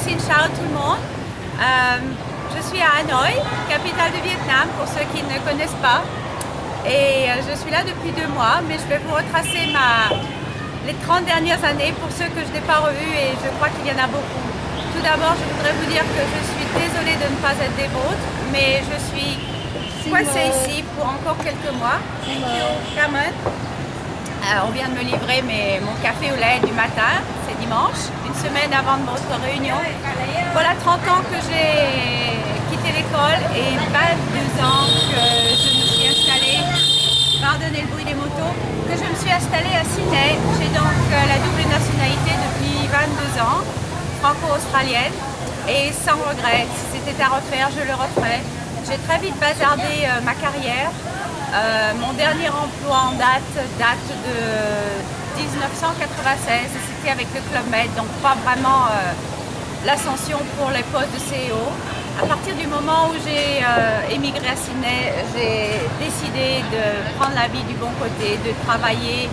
Xin chào tout le monde. Je suis à Hanoi, capitale du Vietnam pour ceux qui ne connaissent pas. Et je suis là depuis 2 mois, mais je vais vous retracer les 30 dernières années pour ceux que je n'ai pas revus et je crois qu'il y en a beaucoup. Tout d'abord, je voudrais vous dire que je suis désolée de ne pas être des vôtres, mais je suis coincée ici pour encore quelques mois. Come on. On vient de me livrer mon café au lait du matin, c'est dimanche, une semaine avant notre réunion. Voilà 30 ans que j'ai quitté l'école et 22 ans que je me suis installée, pardonnez le bruit des motos, que je me suis installée à Sydney. J'ai donc la double nationalité depuis 22 ans, franco-australienne, et sans regret. Si c'était à refaire, je le referais. J'ai très vite bazardé ma carrière. Mon dernier emploi en date de 1996, c'était avec le Club Med, donc pas vraiment l'ascension pour les postes de CEO. À partir du moment où j'ai émigré à Sydney, j'ai décidé de prendre la vie du bon côté, de travailler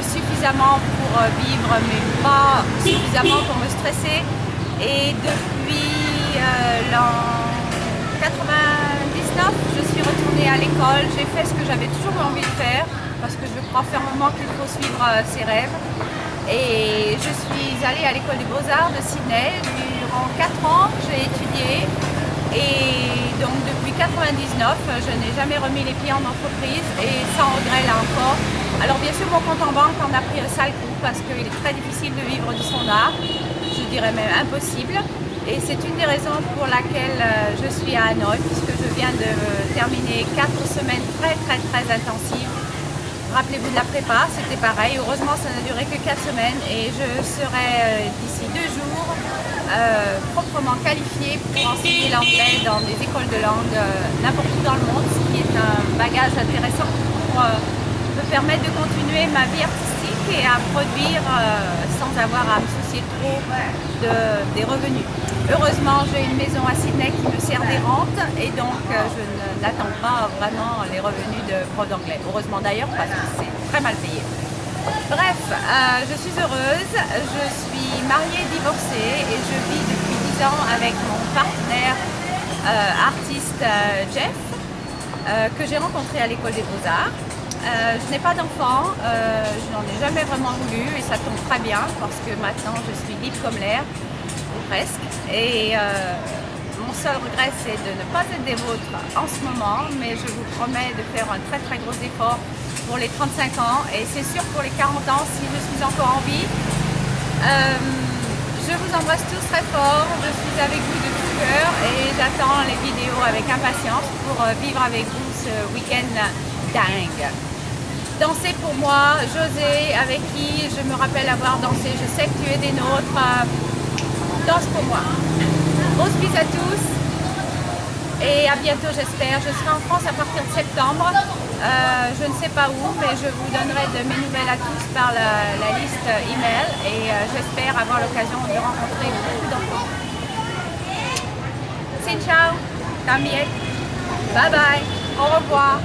suffisamment pour vivre, mais pas suffisamment pour me stresser. Et depuis l'an 99, je suis retournée à l'école, j'ai fait ce que j'avais toujours envie de faire, parce que je crois fermement qu'il faut suivre ses rêves. Et je suis allée à l'école des Beaux-Arts de Sydney. Durant 4 ans, j'ai étudié. Et donc depuis 99, je n'ai jamais remis les pieds en entreprise et sans regret là encore. Alors bien sûr, mon compte en banque en a pris un sale coup parce qu'il est très difficile de vivre de son art. Je dirais même impossible. Et c'est une des raisons pour laquelle je suis à Hanoi, puisque je viens de terminer 4 semaines très intensives. Rappelez-vous de la prépa, c'était pareil. Heureusement, ça n'a duré que 4 semaines et je serai d'ici 2 jours proprement qualifiée pour enseigner l'anglais dans des écoles de langue n'importe où dans le monde, ce qui est un bagage intéressant pour me permettre de continuer ma vie artistique et à produire sans avoir à me soucier trop des revenus. Heureusement, j'ai une maison à Sydney qui me sert des rentes et donc je n'attends pas vraiment les revenus de prof d'anglais. Heureusement d'ailleurs parce que c'est très mal payé. Bref, je suis heureuse, je suis mariée, divorcée et je vis depuis 10 ans avec mon partenaire artiste Jeff que j'ai rencontré à l'école des Beaux-Arts. Je n'ai pas d'enfant, je n'en ai jamais vraiment voulu et ça tombe très bien parce que maintenant je suis libre comme l'air, ou presque. Et mon seul regret c'est de ne pas être des vôtres en ce moment, mais je vous promets de faire un très gros effort pour les 35 ans et c'est sûr pour les 40 ans si je suis encore en vie. Je vous embrasse tous très fort, je suis avec vous de tout cœur et j'attends les vidéos avec impatience pour vivre avec vous ce week-end dingue. Danser pour moi, José, avec qui je me rappelle avoir dansé, je sais que tu es des nôtres, danse pour moi. Grosse bise à tous et à bientôt j'espère. Je serai en France à partir de septembre, je ne sais pas où, mais je vous donnerai de mes nouvelles à tous par la liste email et j'espère avoir l'occasion de rencontrer beaucoup d'enfants. Xin chào, tamiet, bye bye, au revoir.